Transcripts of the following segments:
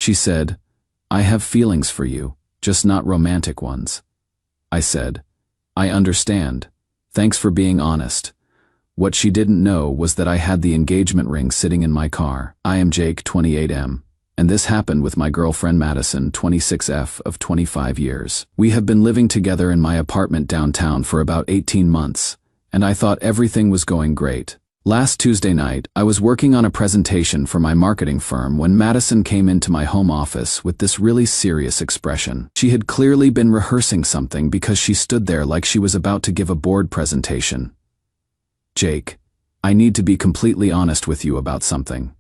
She said, "I have feelings for you, just not romantic ones." I said, "I understand. Thanks for being honest." What she didn't know was that I had the engagement ring sitting in my car. I am Jake, 28M, and this happened with my girlfriend Madison, 26F, of 25 years. We have been living together in my apartment downtown for about 18 months, and I thought everything was going great. Last Tuesday night, I was working on a presentation for my marketing firm when Madison came into my home office with this really serious expression. She had clearly been rehearsing something because she stood there like she was about to give a board presentation. "Jake, I need to be completely honest with you about something,"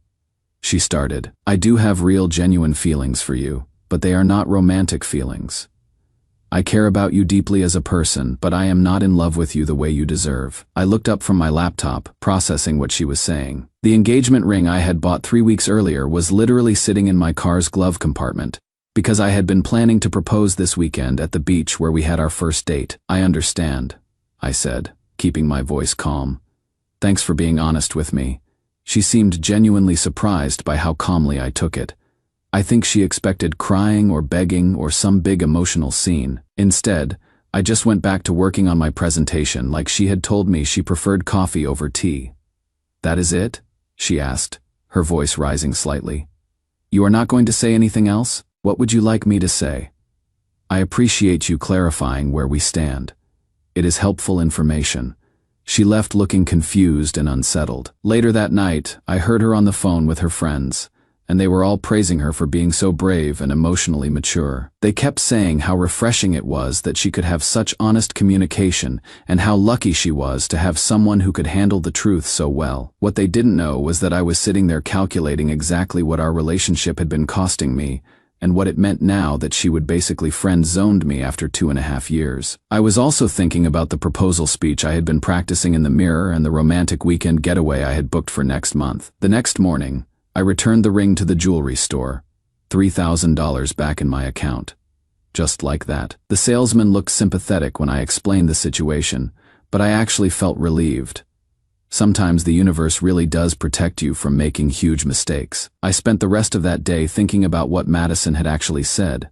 she started. "I do have real, genuine feelings for you, but they are not romantic feelings. I care about you deeply as a person, but I am not in love with you the way you deserve." I looked up from my laptop, processing what she was saying. The engagement ring I had bought 3 weeks earlier was literally sitting in my car's glove compartment, because I had been planning to propose this weekend at the beach where we had our first date. "I understand," I said, keeping my voice calm. "Thanks for being honest with me." She seemed genuinely surprised by how calmly I took it. I think she expected crying or begging or some big emotional scene. Instead, I just went back to working on my presentation like she had told me she preferred coffee over tea. "That is it?" she asked, her voice rising slightly. "You are not going to say anything else? What would you like me to say?" "I appreciate you clarifying where we stand. It is helpful information." She left looking confused and unsettled. Later that night, I heard her on the phone with her friends, and they were all praising her for being so brave and emotionally mature. They kept saying how refreshing it was that she could have such honest communication and how lucky she was to have someone who could handle the truth so well. What they didn't know was that I was sitting there calculating exactly what our relationship had been costing me and what it meant now that she would basically friend-zoned me after 2.5 years. I was also thinking about the proposal speech I had been practicing in the mirror and the romantic weekend getaway I had booked for next month. The next morning, I returned the ring to the jewelry store, $3,000 back in my account. Just like that. The salesman looked sympathetic when I explained the situation, but I actually felt relieved. Sometimes the universe really does protect you from making huge mistakes. I spent the rest of that day thinking about what Madison had actually said.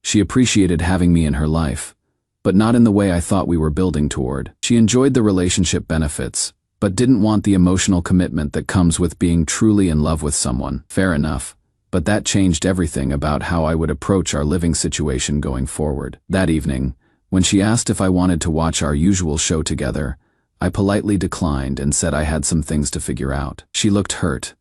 She appreciated having me in her life, but not in the way I thought we were building toward. She enjoyed the relationship benefits, but didn't want the emotional commitment that comes with being truly in love with someone. Fair enough, but that changed everything about how I would approach our living situation going forward. That evening, when she asked if I wanted to watch our usual show together, I politely declined and said I had some things to figure out. She looked hurt,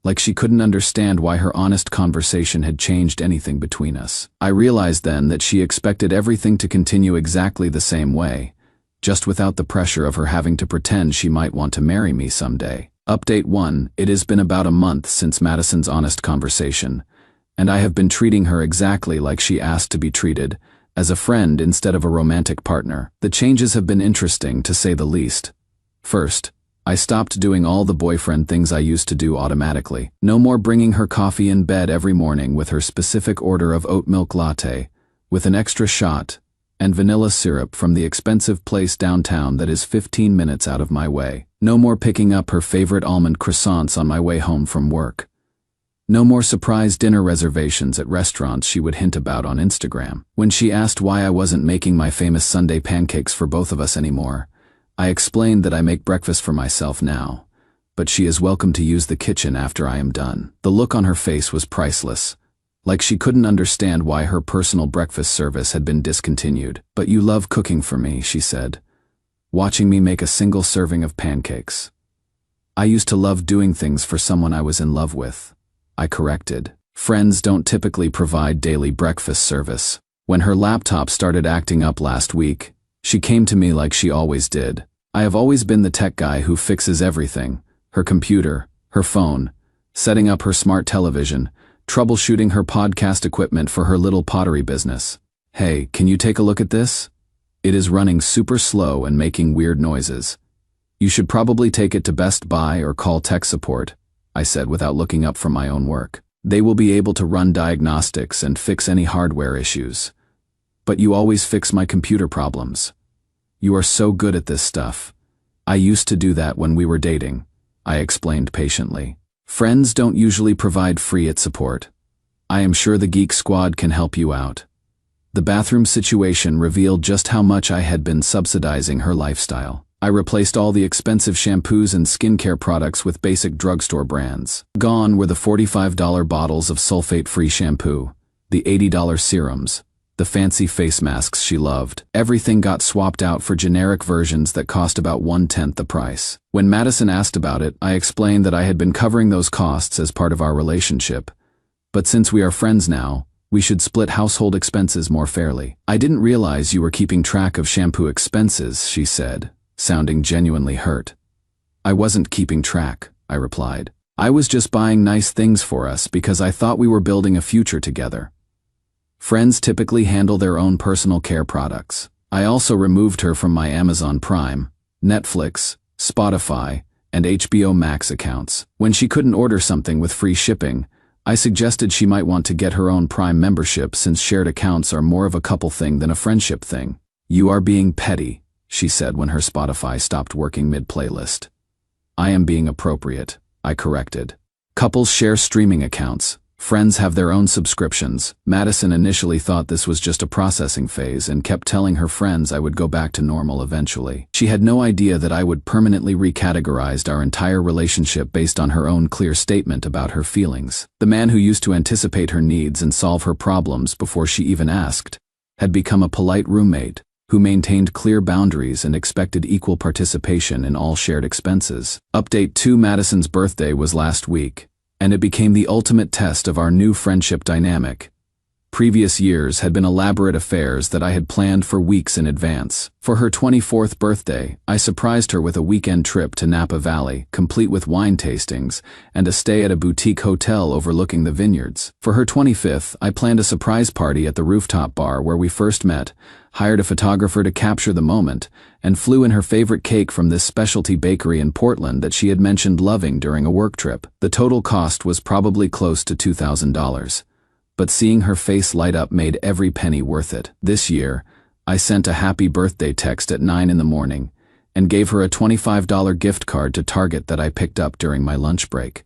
like she couldn't understand why her honest conversation had changed anything between us. I realized then that she expected everything to continue exactly the same way, just without the pressure of her having to pretend she might want to marry me someday. Update 1: It has been about a month since Madison's honest conversation, and I have been treating her exactly like she asked to be treated, as a friend instead of a romantic partner. The changes have been interesting, to say the least. First, I stopped doing all the boyfriend things I used to do automatically. No more bringing her coffee in bed every morning with her specific order of oat milk latte, with an extra shot, and vanilla syrup from the expensive place downtown that is 15 minutes out of my way. No more picking up her favorite almond croissants on my way home from work. No more surprise dinner reservations at restaurants she would hint about on Instagram. When she asked why I wasn't making my famous Sunday pancakes for both of us anymore, I explained that I make breakfast for myself now, but she is welcome to use the kitchen after I am done. The look on her face was priceless, like she couldn't understand why her personal breakfast service had been discontinued. "But you love cooking for me," she said, watching me make a single serving of pancakes. "I used to love doing things for someone I was in love with," I corrected. "Friends don't typically provide daily breakfast service." When her laptop started acting up last week, she came to me like she always did. I have always been the tech guy who fixes everything: her computer, her phone, setting up her smart television, troubleshooting her podcast equipment for her little pottery business. "Hey, can you take a look at this? It is running super slow and making weird noises. You should probably take it to Best Buy or call tech support," I said without looking up from my own work. "They will be able to run diagnostics and fix any hardware issues. But you always fix my computer problems. You are so good at this stuff." "I used to do that when we were dating," I explained patiently. "Friends don't usually provide free support. I am sure the Geek Squad can help you out. The bathroom situation revealed just how much I had been subsidizing her lifestyle. I replaced all the expensive shampoos and skincare products with basic drugstore brands. Gone were the $45 bottles of sulfate-free shampoo, the $80 serums, the fancy face masks she loved. Everything got swapped out for generic versions that cost about 1/10 the price. When Madison asked about it, I explained that I had been covering those costs as part of our relationship. But since we are friends now, we should split household expenses more fairly. I didn't realize you were keeping track of shampoo expenses, she said, sounding genuinely hurt. I wasn't keeping track, I replied. I was just buying nice things for us because I thought we were building a future together. Friends typically handle their own personal care products. I also removed her from my Amazon Prime, Netflix, Spotify, and HBO Max accounts. When she couldn't order something with free shipping, I suggested she might want to get her own Prime membership since shared accounts are more of a couple thing than a friendship thing. You are being petty, she said when her Spotify stopped working mid-playlist. I am being appropriate, I corrected. Couples share streaming accounts. Friends have their own subscriptions. Madison initially thought this was just a processing phase and kept telling her friends I would go back to normal eventually. She had no idea that I would permanently recategorize our entire relationship based on her own clear statement about her feelings. The man who used to anticipate her needs and solve her problems before she even asked had become a polite roommate who maintained clear boundaries and expected equal participation in all shared expenses. Update 2: Madison's birthday was last week, and it became the ultimate test of our new friendship dynamic. Previous years had been elaborate affairs that I had planned for weeks in advance. For her 24th birthday, I surprised her with a weekend trip to Napa Valley, complete with wine tastings, and a stay at a boutique hotel overlooking the vineyards. For her 25th, I planned a surprise party at the rooftop bar where we first met, hired a photographer to capture the moment, and flew in her favorite cake from this specialty bakery in Portland that she had mentioned loving during a work trip. The total cost was probably close to $2,000. But seeing her face light up made every penny worth it. This year, I sent a happy birthday text at 9 in the morning and gave her a $25 gift card to Target that I picked up during my lunch break.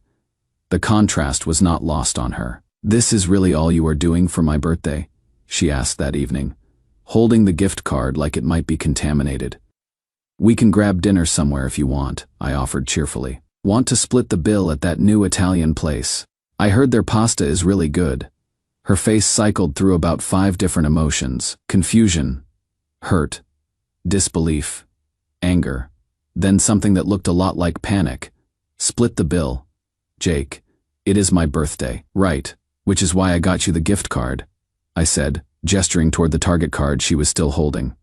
The contrast was not lost on her. "This is really all you are doing for my birthday?" she asked that evening, holding the gift card like it might be contaminated. "We can grab dinner somewhere if you want," I offered cheerfully. "Want to split the bill at that new Italian place? I heard their pasta is really good." Her face cycled through about 5 different emotions: confusion, hurt, disbelief, anger, then something that looked a lot like panic. "Split the bill. Jake, it is my birthday." "Right, which is why I got you the gift card," I said, gesturing toward the Target card she was still holding.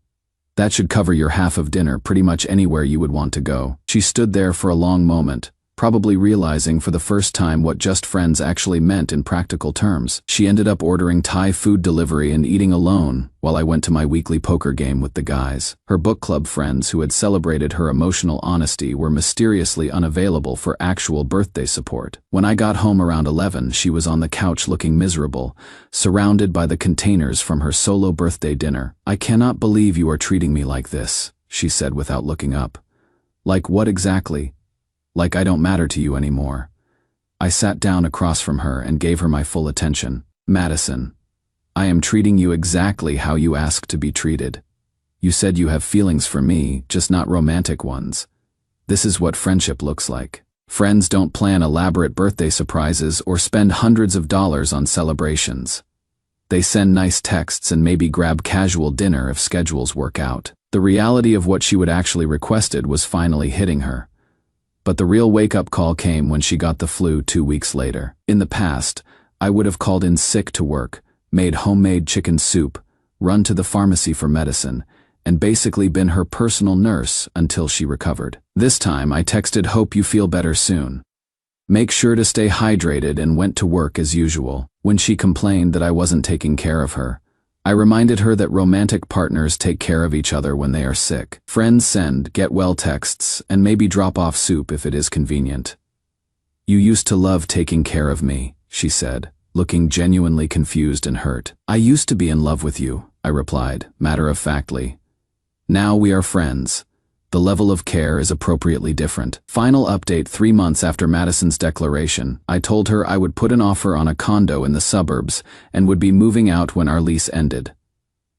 "That should cover your half of dinner pretty much anywhere you would want to go." She stood there for a long moment, probably realizing for the first time what just friends actually meant in practical terms. She ended up ordering Thai food delivery and eating alone while I went to my weekly poker game with the guys. Her book club friends who had celebrated her emotional honesty were mysteriously unavailable for actual birthday support. When I got home around 11, she was on the couch looking miserable, surrounded by the containers from her solo birthday dinner. "I cannot believe you are treating me like this," she said without looking up. "Like what exactly?" "Like I don't matter to you anymore." I sat down across from her and gave her my full attention. "Madison, I am treating you exactly how you asked to be treated. You said you have feelings for me, just not romantic ones. This is what friendship looks like. Friends don't plan elaborate birthday surprises or spend hundreds of dollars on celebrations. They send nice texts and maybe grab casual dinner if schedules work out." The reality of what she would actually requested was finally hitting her. But the real wake-up call came when she got the flu 2 weeks later. In the past, I would have called in sick to work, made homemade chicken soup, run to the pharmacy for medicine, and basically been her personal nurse until she recovered. This time, I texted, "Hope you feel better soon. Make sure to stay hydrated," and went to work as usual. When she complained that I wasn't taking care of her, I reminded her that romantic partners take care of each other when they are sick. Friends send get well texts and maybe drop off soup if it is convenient. "You used to love taking care of me," she said, looking genuinely confused and hurt. "I used to be in love with you," I replied, matter-of-factly. "Now we are friends. The level of care is appropriately different. Final update: 3 months after Madison's declaration, I told her I would put an offer on a condo in the suburbs and would be moving out when our lease ended.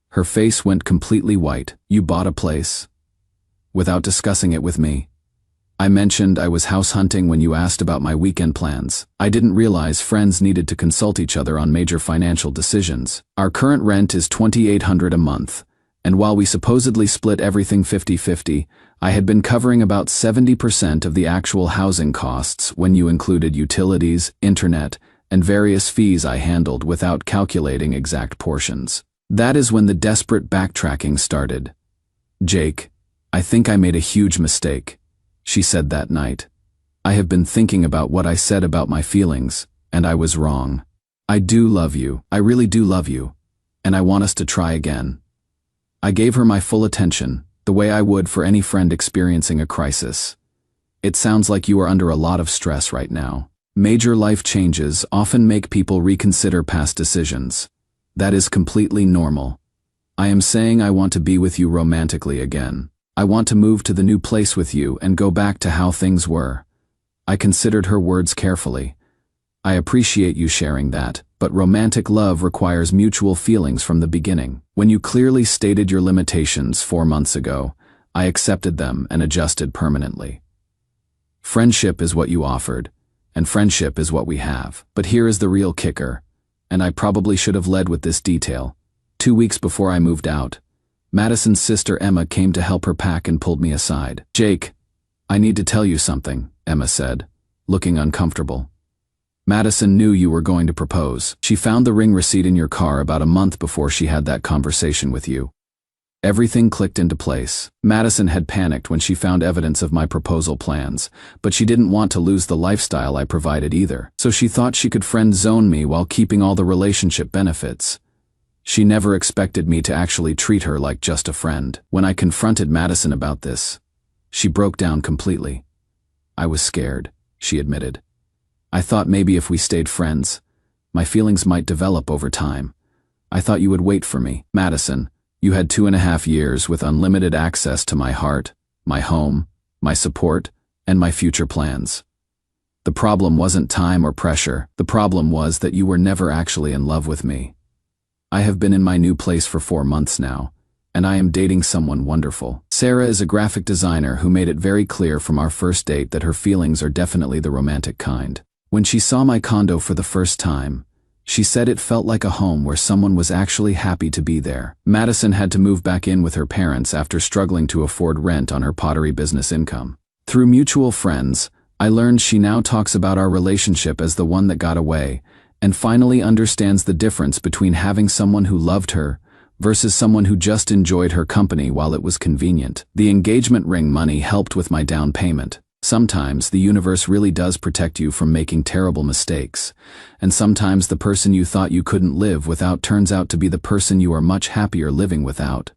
Her face went completely white. "You bought a place?" Without discussing it with me. I mentioned I was house hunting when you asked about my weekend plans. I didn't realize friends needed to consult each other on major financial decisions. Our current rent is $2,800 a month, and while we supposedly split everything 50-50, I had been covering about 70% of the actual housing costs when you included utilities, internet, and various fees I handled without calculating exact portions. That is when the desperate backtracking started. "Jake, I think I made a huge mistake," she said that night. "I have been thinking about what I said about my feelings, and I was wrong. I do love you, I really do love you, and I want us to try again." I gave her my full attention, the way I would for any friend experiencing a crisis. "It sounds like you are under a lot of stress right now. Major life changes often make people reconsider past decisions. That is completely normal. I am saying I want to be with you romantically again. I want to move to the new place with you and go back to how things were." I considered her words carefully. "I appreciate you sharing that, but romantic love requires mutual feelings from the beginning. When you clearly stated your limitations 4 months ago, I accepted them and adjusted permanently. Friendship is what you offered, and friendship is what we have. But here is the real kicker, and I probably should have led with this detail. 2 weeks before I moved out, Madison's sister Emma came to help her pack and pulled me aside. "Jake, I need to tell you something," Emma said, looking uncomfortable. "Madison knew you were going to propose. She found the ring receipt in your car about a month before she had that conversation with you." Everything clicked into place. Madison had panicked when she found evidence of my proposal plans, but she didn't want to lose the lifestyle I provided either. So she thought she could friend zone me while keeping all the relationship benefits. She never expected me to actually treat her like just a friend. When I confronted Madison about this, she broke down completely. "I was scared," she admitted. "I thought maybe if we stayed friends, my feelings might develop over time. I thought you would wait for me." "Madison, you had 2.5 years with unlimited access to my heart, my home, my support, and my future plans. The problem wasn't time or pressure. The problem was that you were never actually in love with me. I have been in my new place for 4 months now, and I am dating someone wonderful. Sarah is a graphic designer who made it very clear from our first date that her feelings are definitely the romantic kind. When she saw my condo for the first time, she said it felt like a home where someone was actually happy to be there." Madison had to move back in with her parents after struggling to afford rent on her pottery business income. Through mutual friends, I learned she now talks about our relationship as the one that got away, and finally understands the difference between having someone who loved her versus someone who just enjoyed her company while it was convenient. The engagement ring money helped with my down payment. Sometimes the universe really does protect you from making terrible mistakes, and sometimes the person you thought you couldn't live without turns out to be the person you are much happier living without.